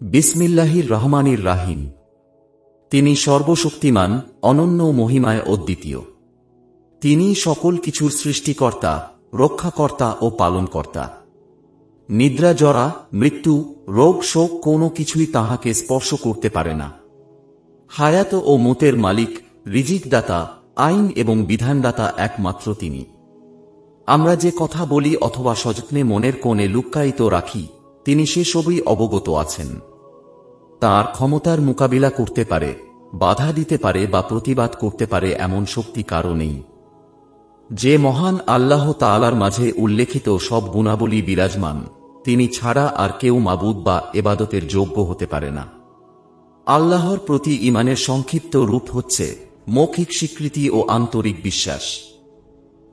বিসমিল্লাহির রহমানির রাহিম। তিনি সর্বশক্তিমান, অনন্য মহিমায় অদ্বিতীয়। তিনি সকল কিছুর সৃষ্টিকর্তা, রক্ষাকর্তা ও পালনকর্তা। নিদ্রা, জরা, মৃত্যু, রোগ, শোক কোনো কিছুই তাহাকে স্পর্শ করতে পারে না। হায়াত ও মতের মালিক, রিজিকদাতা, আইন এবং বিধানদাতা একমাত্র তিনি। আমরা যে কথা বলি অথবা সযত্নে মনের কোণে লুক্কায়িত রাখি, তিনি সেসবই অবগত আছেন। তার ক্ষমতার মোকাবিলা করতে পারে, বাধা দিতে পারে বা প্রতিবাদ করতে পারে এমন শক্তি কারও নেই। যে মহান আল্লাহ তাআলার মাঝে উল্লেখিত সব গুণাবলী বিরাজমান, তিনি ছাড়া আর কেউ মাবুদ বা এবাদতের যোগ্য হতে পারে না। আল্লাহর প্রতি ঈমানের সংক্ষিপ্ত রূপ হচ্ছে মৌখিক স্বীকৃতি ও আন্তরিক বিশ্বাস,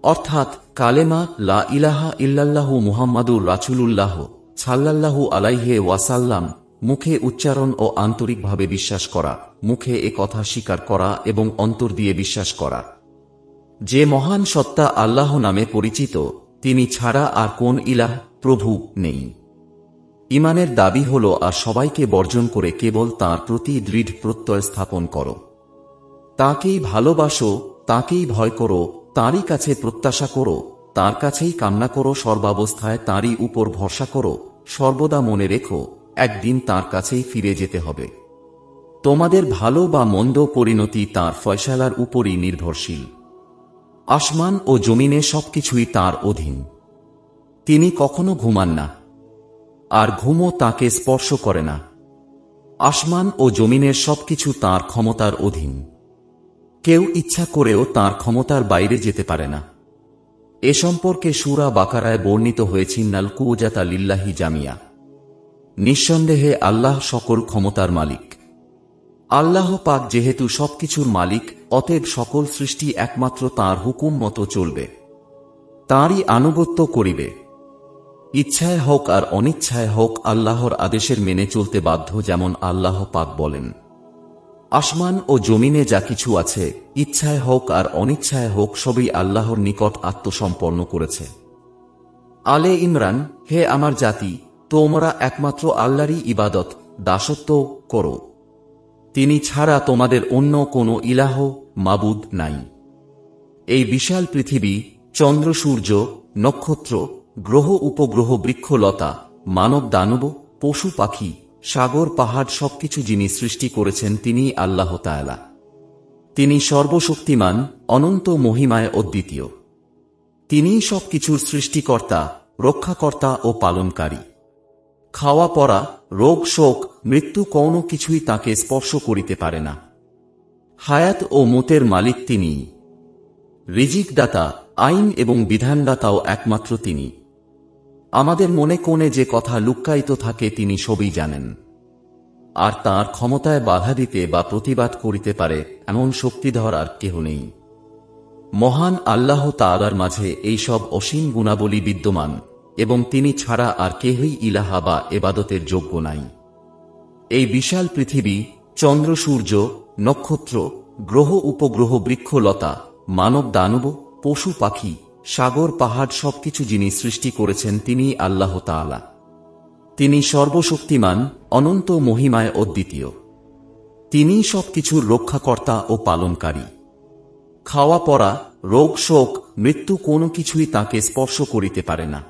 অর্থাৎ কালেমা লা ইলাহা ইল্লাল্লাহু মুহাম্মাদুর রাসূলুল্লাহ সাল্লাল্লাহু আলাইহি ওয়াসাল্লাম, মুখে উচ্চারণ ও আন্তরিকভাবে বিশ্বাস করা, মুখে এ কথা স্বীকার করা এবং অন্তর দিয়ে বিশ্বাস করা যে মহান সত্তা আল্লাহ নামে পরিচিত, তিনি ছাড়া আর কোন ইলাহ, প্রভু নেই। ঈমানের দাবি হল আর সবাইকে বর্জন করে কেবল তাঁর প্রতি দৃঢ় প্রত্যয় স্থাপন করো। তাঁকেই ভালোবাসো, তাঁকেই ভয় করো, তাঁরই কাছে প্রত্যাশা করো, তাঁর কাছেই কামনা করো, সর্বাবস্থায় তাঁরই উপর ভরসা করো। সর্বদা মনে রেখো, একদিন তাঁর কাছেই ফিরে যেতে হবে। তোমাদের ভালো বা মন্দ পরিণতি তাঁর ফয়সালার উপরই নির্ভরশীল। আসমান ও জমিনে সবকিছুই তাঁর অধীন। তিনি কখনো ঘুমান না, আর ঘুমও তাঁকে স্পর্শ করে না। আসমান ও জমিনের সবকিছু তাঁর ক্ষমতার অধীন। কেউ ইচ্ছা করেও তাঁর ক্ষমতার বাইরে যেতে পারে না। এ সম্পর্কে সূরা বাকারায় বর্ণিত হয়েছে, ইন্নাল কুওয়াতা লিল্লাহি জামিয়া। নিঃসন্দেহে আল্লাহ সকল ক্ষমতার মালিক। আল্লাহ পাক যেহেতু সবকিছুর মালিক, অতএব সকল সৃষ্টি একমাত্র তাঁর হুকুম মতো চলবে, তাঁরই আনুগত্য করিবে। ইচ্ছায় হোক আর অনিচ্ছায় হোক আল্লাহর আদেশের মেনে চলতে বাধ্য। যেমন আল্লাহ পাক বলেন, আসমান ও জমিনে যা কিছু আছে, ইচ্ছায় হোক আর অনিচ্ছায় হোক সবই আল্লাহর নিকট আত্মসমর্পণ করেছে। আলে ইমরান, হে আমার জাতি, তোমরা একমাত্র আল্লাহরই ইবাদত, দাসত্ব করো। তিনি ছাড়া তোমাদের অন্য কোনো ইলাহ, মাবুদ নাই। এই বিশাল পৃথিবী, চন্দ্র, সূর্য, নক্ষত্র, গ্রহ, উপগ্রহ, বৃক্ষলতা, মানব দানব, পশু পাখি, সাগর, পাহাড় সবকিছু যিনি সৃষ্টি করেছেন তিনিই আল্লাহ তাআলা। তিনি সর্বশক্তিমান, অনন্ত মহিমায় অদ্বিতীয়। তিনিই সবকিছুর সৃষ্টিকর্তা, রক্ষাকর্তা ও পালনকারী। খাওয়া পরা, রোগ, শোক, মৃত্যু কোনো কিছুই তাঁকে স্পর্শ করিতে পারে না। হায়াত ও মতের মালিক তিনিই। রিজিকদাতা, আইন এবং বিধানদাতাও একমাত্র তিনি। আমাদের মনে কোণে যে কথা লুক্কায়িত থাকে তিনি সবই জানেন। আর তাঁর ক্ষমতায় বাধা দিতে বা প্রতিবাদ করিতে পারে এমন শক্তিধর আর কেহ নেই। মহান আল্লাহ তাআলার মাঝে এই সব অসীম গুণাবলী বিদ্যমান এবং তিনি ছাড়া আর কেহই ইলাহা বা এবাদতের যোগ্য নাই। এই বিশাল পৃথিবী, চন্দ্র, সূর্য, নক্ষত্র, গ্রহ, উপগ্রহ, বৃক্ষলতা, মানব দানব, পশু পাখি, সাগর, পাহাড় সবকিছু যিনি সৃষ্টি করেছেন তিনিই আল্লাহ তাআলা। তিনি সর্বশক্তিমান, অনন্ত মহিমায় অদ্বিতীয়। তিনিই সবকিছুর রক্ষাকর্তা ও পালনকারী। খাওয়া পরা, রোগ, শোক, মৃত্যু কোনো কিছুই তাঁকে স্পর্শ করিতে পারে না।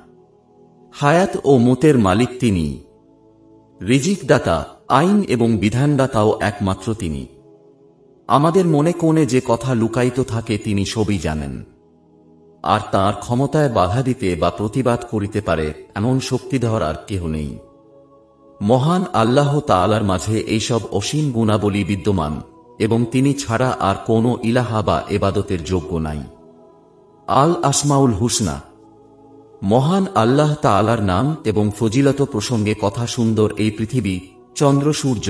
হায়াত ও মতের মালিক তিনিই। রিজিকদাতা, আইন এবং বিধানদাতাও একমাত্র তিনি। আমাদের মনে কোণে যে কথা লুকায়িত থাকে তিনি সবই জানেন। আর তাঁর ক্ষমতায় বাধা দিতে বা প্রতিবাদ করিতে পারে এমন শক্তিধর আর কেহ নেই। মহান আল্লাহ তাআলার মাঝে এইসব অসীম গুণাবলী বিদ্যমান এবং তিনি ছাড়া আর কোনো ইলাহা বা এবাদতের যোগ্য নাই। আল আসমাউল হুসনা। মহান আল্লাহ তাআলার নাম এবং ফজিলত প্রসঙ্গে কথা সুন্দর এই পৃথিবী, চন্দ্র, সূর্য,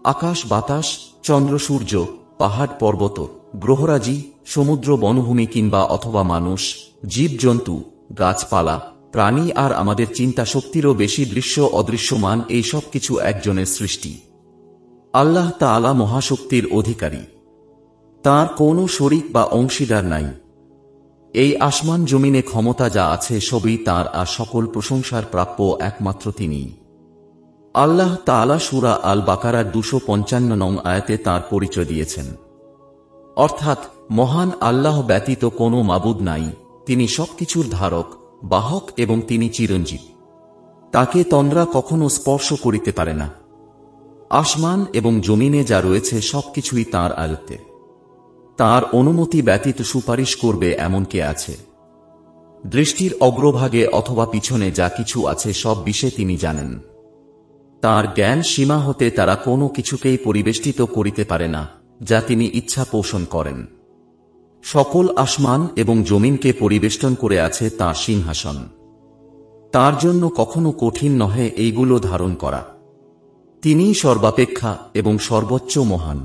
আকাশ, বাতাস, চন্দ্র, সূর্য, পাহাড়, পর্বত, গ্রহরাজি, সমুদ্র, বনভূমি কিংবা অথবা মানুষ, জীবজন্তু, গাছপালা, প্রাণী আর আমাদের চিন্তা শক্তিরও বেশি দৃশ্য অদৃশ্যমান এই সব কিছু একজনের সৃষ্টি। আল্লাহ তাআলা মহাশক্তির অধিকারী। তাঁর কোনো শরীক বা অংশীদার নাই। এই আসমান জমিনে ক্ষমতা যা আছে সবই তাঁর, আর সকল প্রশংসার প্রাপ্য একমাত্র তিনিই। আল্লাহ তাআলা সূরা আল বাকারার 255 নং আয়াতে তাঁর পরিচয় দিয়েছেন, অর্থাৎ মহান আল্লাহ ব্যতীত কোনো মাবুদ নাই, তিনি সবকিছুর ধারক, বাহক এবং তিনি চিরঞ্জীব। তাকে তন্দ্রা কখনো স্পর্শ করিতে পারে না। আসমান এবং জমিনে যা রয়েছে সবকিছুই তাঁর আয়ত্তে। তাঁর অনুমতি ব্যতীত সুপারিশ করবে এমন কে আছে? দৃষ্টির অগ্রভাগে অথবা পিছনে যা কিছু আছে সব বিষয়ে তিনি জানেন। তাঁর জ্ঞান সীমা হতে তারা কোনো কিছুকেই পরিবেষ্টিত করিতে পারে না যা তিনি ইচ্ছা পোষণ করেন। সকল আসমান এবং জমিনকে পরিবেষ্টন করে আছে তাঁর সিংহাসন। তার জন্য কখনো কঠিন নহে এইগুলো ধারণ করা। তিনিই সর্বাপেক্ষা এবং সর্বোচ্চ মহান।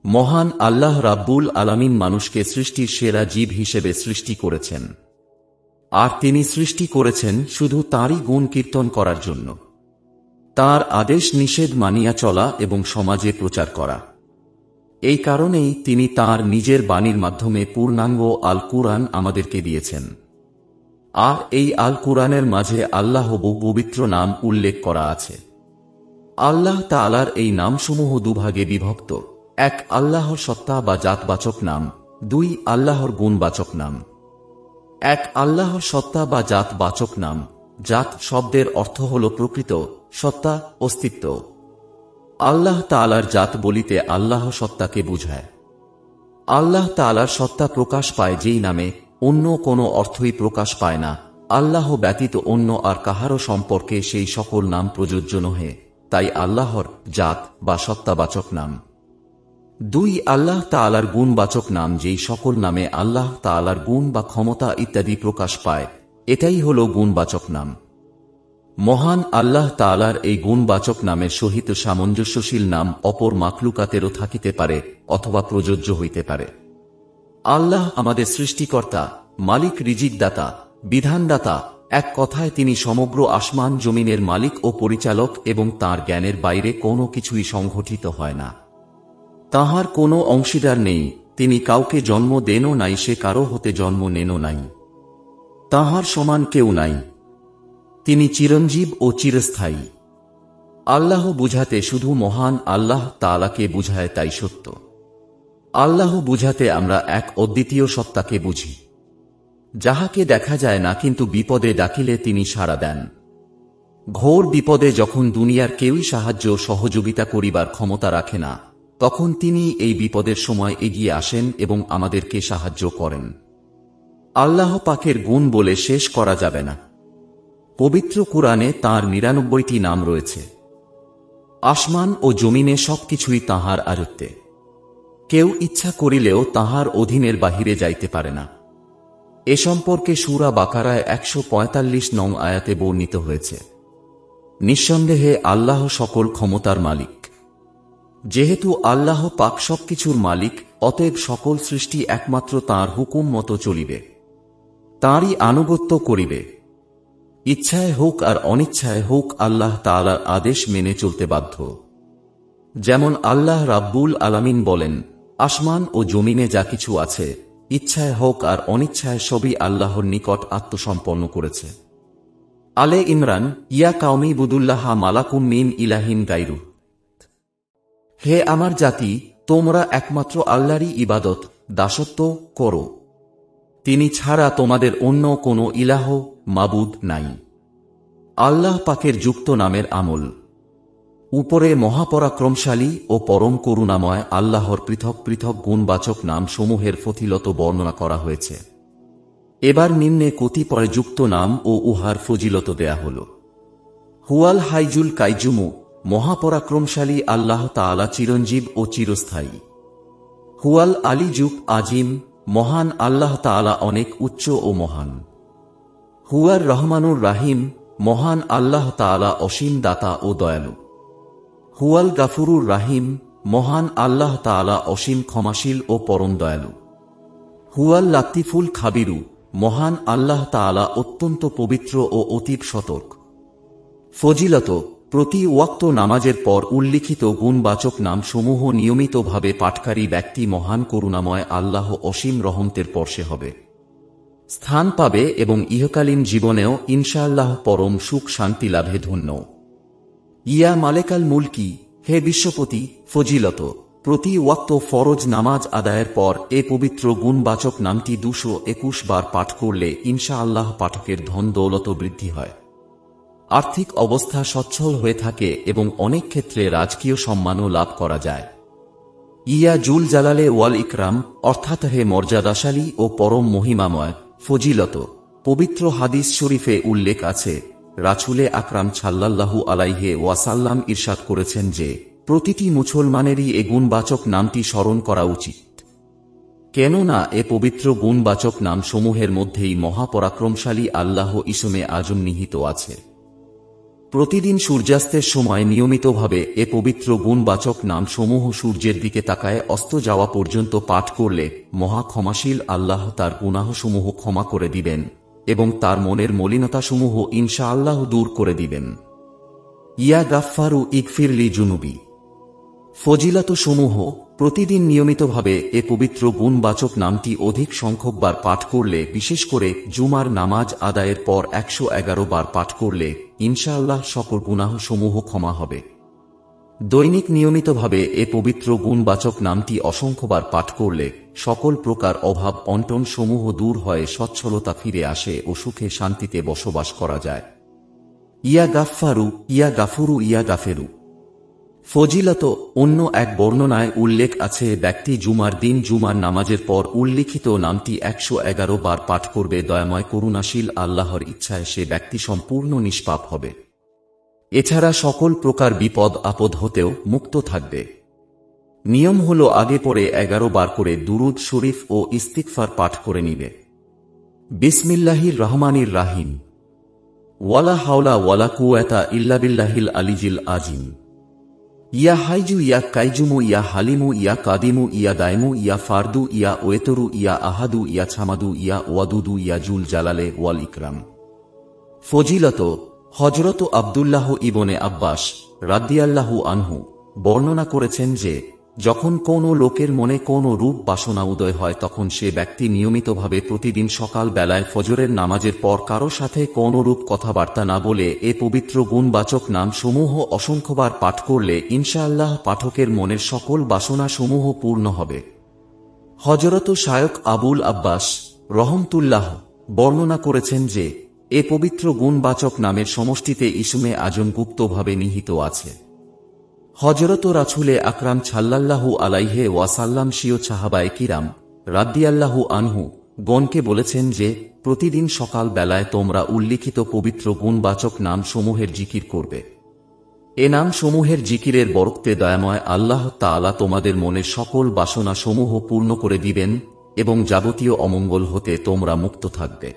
মহান আল্লাহ রাব্বুল আলামিন মানুষকে সৃষ্টির সেরা জীব হিসেবে সৃষ্টি করেছেন, আর তিনি সৃষ্টি করেছেন শুধু তাঁরই গুণ কীর্তন করার জন্য, তাঁর আদেশ নিষেধ মানিয়া চলা এবং সমাজে প্রচার করা। এই কারণেই তিনি তাঁর নিজের বাণীর মাধ্যমে পূর্ণাঙ্গ আল কুরআন আমাদেরকে দিয়েছেন। আর এই আল কুরআনের মাঝে আল্লাহ বহু পবিত্র নাম উল্লেখ করা আছে। আল্লাহ তাআলার এই নামসমূহ দুভাগে বিভক্ত: এক, আল্লাহর সত্তা বা জাতবাচক নাম; দুই, আল্লাহর গুণবাচক নাম। এক, আল্লাহর সত্তা বা জাতবাচক নাম। জাত শব্দের অর্থ হল প্রকৃত, সত্তা, অস্তিত্ব। আল্লাহ তাআলার জাত বলিতে আল্লাহ সত্তাকে বুঝায়। আল্লাহ তাআলার সত্তা প্রকাশ পায় যেই নামে, অন্য কোনো অর্থই প্রকাশ পায় না। আল্লাহ ব্যতীত অন্য আর কাহারও সম্পর্কে সেই সকল নাম প্রযোজ্য নহে, তাই আল্লাহর জাত বা সত্তাবাচক নাম। দুই, আল্লাহ তাআলার গুণবাচক নাম, যেই সকল নামে আল্লাহ তাআলার গুণ বা ক্ষমতা ইত্যাদি প্রকাশ পায়, এটাই হল গুণবাচক নাম। মহান আল্লাহ তাআলার এই গুণবাচক নামের সহিত সামঞ্জস্যশীল নাম অপর মাখলুকাতেরও থাকিতে পারে অথবা প্রযোজ্য হইতে পারে। আল্লাহ আমাদের সৃষ্টিকর্তা, মালিক, রিজিকদাতা, বিধানদাতা, এক কথায় তিনি সমগ্র আসমান জমিনের মালিক ও পরিচালক, এবং তাঁর জ্ঞানের বাইরে কোনো কিছুই সংঘটিত হয় না। তাঁহার কোনো অংশীদার নেই, তিনি কাউকে জন্ম দেনও নাই, সে কারো হতে জন্ম নেনও নাই। তাঁহার সমান কেউ নাই। তিনি চিরঞ্জীব ও চিরস্থায়ী। আল্লাহ বুঝাতে শুধু মহান আল্লাহ তাআলাকে বুঝায়, তাই সত্য। আল্লাহ বুঝাতে আমরা এক অদ্বিতীয় সত্তাকে বুঝি, যাহাকে দেখা যায় না, কিন্তু বিপদে ডাকিলে তিনি সাড়া দেন। ঘোর বিপদে যখন দুনিয়ার কেউই সাহায্য সহযোগিতা করিবার ক্ষমতা রাখে না, তখন তিনি এই বিপদের সময় এগিয়ে আসেন এবং আমাদেরকে সাহায্য করেন। আল্লাহ পাকের গুণ বলে শেষ করা যাবে না। পবিত্র কুরআনে তাঁর ৯৯টি নাম রয়েছে। আসমান ও জমিনে সবকিছুই তাঁহার আয়ত্তে। কেউ ইচ্ছা করিলেও তাঁহার অধীনের বাহিরে যাইতে পারে না। এ সম্পর্কে সূরা বাকারায় ১৪৫ নং আয়াতে বর্ণিত হয়েছে। নিঃসন্দেহে আল্লাহ সকল ক্ষমতার মালিক। যেহেতু আল্লাহ পাক সবকিছুর মালিক, অতএব সকল সৃষ্টি একমাত্র তাঁর হুকুম মতো চলিবে, তাঁরই আনুগত্য করিবে। ইচ্ছায় হোক আর অনিচ্ছায় হোক আল্লাহ তাআলার আদেশ মেনে চলতে বাধ্য। যেমন আল্লাহ রাব্বুল আলামিন বলেন, আসমান ও জমিনে যা কিছু আছে, ইচ্ছায় হোক আর অনিচ্ছায় সবই আল্লাহর নিকট আত্মসমর্পণ করেছে। আলে ইমরান, ইয়া কাওমি বুদুল্লাহা মালাকুম মিন ইলাহিন গায়রু। হে আমার জাতি, তোমরা একমাত্র আল্লাহরই ইবাদত, দাসত্ব করো। তিনি ছাড়া তোমাদের অন্য কোনো ইলাহ, মাবুদ নাই। আল্লাহ পাকের যুক্ত নামের আমল। উপরে মহাপরাক্রমশালী ও পরম করুণাময় আল্লাহর পৃথক পৃথক গুণবাচক নাম সমূহের ফজিলত বর্ণনা করা হয়েছে। এবার নিম্নে কতিপয় যুক্ত নাম ও উহার ফজিলত দেয়া হল। হুয়াল হাইজুল কাইজুমু, মহাপরাক্রমশালী আল্লাহ তাআলা চিরঞ্জীব ও চিরস্থায়ী। হুয়াল আলিজুব আজিম, মহান আল্লাহ তাআলা অনেক উচ্চ ও মহান। হুয়ার রহমানুর রাহিম, মহান আল্লাহ তাআলা অসীম দাতা ও দয়ালু। হুয়াল গাফুরুর রাহিম, মহান আল্লাহ তাআলা অসীম ক্ষমাশীল ও পরম দয়ালু। হুয়াল লাতিফুল খাবিরু, মহান আল্লাহ তাআলা অত্যন্ত পবিত্র ও অতীব সতর্ক। ফজিলত: প্রতি ওয়াক্ত নামাজের পর উল্লিখিত গুণবাচক নামসমূহ নিয়মিতভাবে পাঠকারী ব্যক্তি মহান করুণাময় আল্লাহ অসীম রহমতের পরশে হবে, স্থান পাবে এবং ইহকালীন জীবনেও ইনশাআল্লাহ পরম সুখ শান্তি লাভে ধন্য। ইয়া মালেকাল মুলকি, হে বিশ্বপতি, ফজিলত। প্রতি ওয়াক্ত ফরজ নামাজ আদায়ের পর এ পবিত্র গুণবাচক নামটি 221 বার পাঠ করলে ইনশাআল্লাহ পাঠকের ধন দৌলত বৃদ্ধি হয়, আর্থিক অবস্থা সচ্ছল হয়ে থাকে এবং অনেক ক্ষেত্রে রাজকীয় সম্মানও লাভ করা যায়। ইয়া জুল জালালে ওয়াল ইকরাম, অর্থাৎ হে মর্যাদাশালী ও পরম মহিমাময়, ফজিলত। পবিত্র হাদিস শরীফে উল্লেখ আছে, রাসূলে আকরাম সাল্লাল্লাহু আলাইহি ওয়াসাল্লাম ইরশাদ করেছেন যে, প্রতিটি মুসলমানেরই এ গুণবাচক নামটি স্মরণ করা উচিত, কেননা এ পবিত্র গুণবাচক নামসমূহের মধ্যেই মহাপরাক্রমশালী আল্লাহ ইসমে আজম নিহিত আছে। প্রতিদিন সূর্যাস্তের সময় নিয়মিতভাবে এ পবিত্র গুণবাচক নামসমূহ সূর্যের দিকে তাকায় অস্ত যাওয়া পর্যন্ত পাঠ করলে মহা ক্ষমাশীল আল্লাহ তার গুনাহসমূহ ক্ষমা করে দিবেন এবং তার মনের মলিনতাসমূহ ইনশাআল্লাহ দূর করে দিবেন। ইয়া গাফফারু ইগফিরলি জুনুবি। ফজিলত সমূহ: প্রতিদিন নিয়মিতভাবে এ পবিত্র গুণবাচক নামটি অধিক সংখ্যকবার পাঠ করলে, বিশেষ করে জুমার নামাজ আদায়ের পর 111 বার পাঠ করলে ইনশাআল্লাহ সকল গুনাহসমূহ ক্ষমা হবে। দৈনিক নিয়মিতভাবে এ পবিত্র গুণবাচক নামটি অসংখ্যবার পাঠ করলে সকল প্রকার অভাব অনটন সমূহ দূর হয়ে সচ্ছলতা ফিরে আসে ও সুখে শান্তিতে বসবাস করা যায়। ইয়া গাফফারু, ইয়া গাফুরু, ইয়া গাফেরু। ফজিলত: অন্য এক বর্ণনায় উল্লেখ আছে, ব্যক্তি জুমার দিন জুমার নামাজের পর উল্লিখিত নামটি 111 বার পাঠ করবে, দয়াময় করুণাশীল আল্লাহর ইচ্ছায় সে ব্যক্তি সম্পূর্ণ নিষ্পাপ হবে। এছাড়া সকল প্রকার বিপদ আপদ হতেও মুক্ত থাকবে। নিয়ম হল আগে পরে 11 বার করে দুরুদ শরীফ ও ইস্তিগফার পাঠ করে নিবে। বিসমিল্লাহির রহমানির রাহিম। ওয়ালা হাওলা ওয়ালা কুওয়াতা ইল্লা বিল্লাহিল আলিজিল আজিম। ইয়া হাইজু, ইয়া কাইজুমু, ইয়া হালিমু, ইয়া কাদিমু, ইয়া দাইমু, ইয়া ফারদু, ইয়া ওয়েতরু, ইয়া আহাদু, ইয়া ছামাদু, ইয়া ওয়াদুদু, ইয়া জুল জালালে ওয়াল ইকরাম। ফজিলত: হযরত আব্দুল্লাহ ইবনে আব্বাস রাদিয়াল্লাহু আনহু বর্ণনা করেছেন যে, যখন কোনো লোকের মনে কোনো রূপ বাসনা উদয় হয় তখন সে ব্যক্তি নিয়মিতভাবে প্রতিদিন সকাল বেলায় ফজরের নামাজের পর কারো সাথে কোনো রূপ কথাবার্তা না বলে এ পবিত্র গুণবাচক নামসমূহ অসংখ্যবার পাঠ করলে ইনশাআল্লাহ পাঠকের মনের সকল বাসনা সমূহ পূর্ণ হবে। হযরত শায়খ আবুল আব্বাস রহমতুল্লাহ বর্ণনা করেছেন যে, এ পবিত্র গুণবাচক নামের সমষ্টিতে ইসমে আজম গুপ্তভাবে নিহিত আছে। হযরত রাসূলে আকরাম সাল্লাল্লাহু আলাইহি ওয়াসাল্লাম স্বীয় সাহাবায়ে কিরাম রাদিয়াল্লাহু আনহু গণকে বলেছেন যে, প্রতিদিন সকাল বেলায় তোমরা উল্লিখিত পবিত্র গুণবাচক নামসমূহের জিকির করবে। এ নামসমূহের জিকিরের বরকতে দয়াময় আল্লাহ তাআলা তোমাদের মনের সকল বাসনা সমূহ পূর্ণ করে দিবেন এবং যাবতীয় অমঙ্গল হতে তোমরা মুক্ত থাকবে।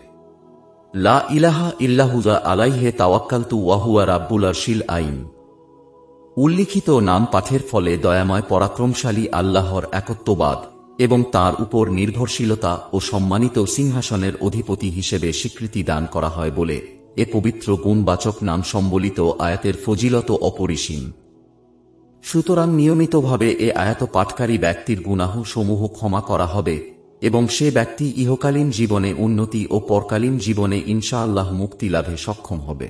লা ইলাহা ইল্লাহু আলাইহি তাওয়াক্কালতু ওয়া হুয়া রাব্বুল আরশিল আযীম। উল্লিখিত নাম পাঠের ফলে দয়াময় পরাক্রমশালী আল্লাহর একত্ববাদ এবং তার উপর নির্ভরশীলতা ও সম্মানিত সিংহাসনের অধিপতি হিসেবে স্বীকৃতি দান করা হয় বলে এ পবিত্র গুণবাচক নাম সম্বলিত আয়াতের ফজিলত অপরিসীম। সুতরাং নিয়মিতভাবে এ আয়াত পাঠকারী ব্যক্তির গুনাহ সমূহ ক্ষমা করা হবে এবং সে ব্যক্তি ইহকালীন জীবনে উন্নতি ও পরকালীন জীবনে ইনশাআল্লাহ মুক্তি লাভে সক্ষম হবে।